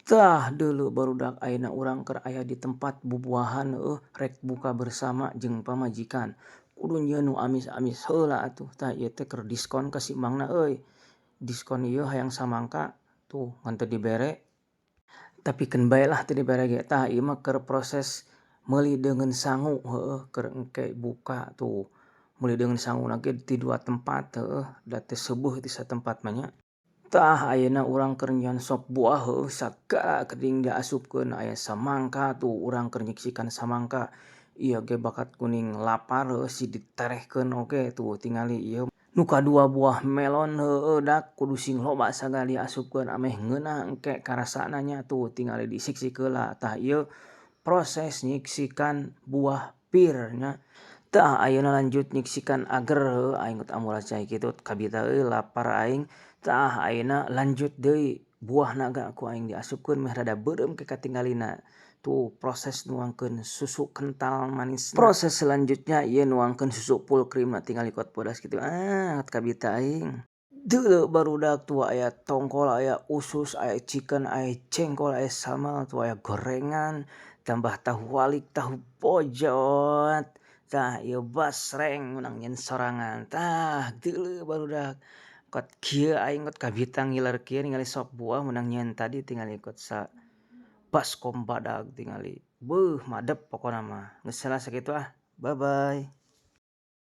Tah dulu barudak ayeuna urang keur aya di tempat bubuahan rek buka bersama jeung pamajikan. Kudu nyieun nu amis-amis heula atuh tah ieu teh keur diskon ka si emangna euy. Diskon ieu hayang samangka tuh ngan teu dibere, tapikeun bae lah teu dibere ge tah ieu mah keur proses meuli deungeun sangu heueuh keur engke buka tuh. Meuli deungeun sanguna ge ti 2 tempat heueuh da teu seubuh ti satempat mah nya. Tah ayeuna urang keur nyieun sop buah heueuh sagala geuning diasupkeun aya samangka tuh urang keur nyiksikan samangka. Ieu ge bakat kuning lapar heueuh si diterehkeun oge tuh tingali ieu. Nu kadua buah melon heueuh dak kudu sing loba sagala diasupkeun ameh ngeunah engke karasana nya tuh tingali disiksik heula. Tah ieu proses nyiksikan buah pir nya. Tah ayeuna lanjut nyiksikan ager heueuh aing amoal cai kitu kabita euy lapar aing. Tah ayeuna lanjut deui buah naga ku aing diasupkeun meh rada beureum ke katinggalina. Tuh proses nuangkeun susu kental manisna. Proses selanjutnya ieu nuangkeun susu full cream na tingali kot bodas kitu kabita aing. Deuleu barudak tuh aya tongkol, aya usus, aya chicken, aya jengkol, aya sambal, tuh aya gorengan, tambah tahu walik, tahu pojot. Tah ieu basreng menang nyeun sorangan. Tah deuleu barudak. Kot kieu aing kot kabita ngiler kieu ningali sop buah menang nyeun tadi tingali kot sa baskom badag tingali. Beuh madep pokona mah. Geus heula sakitu ah. Bye bye.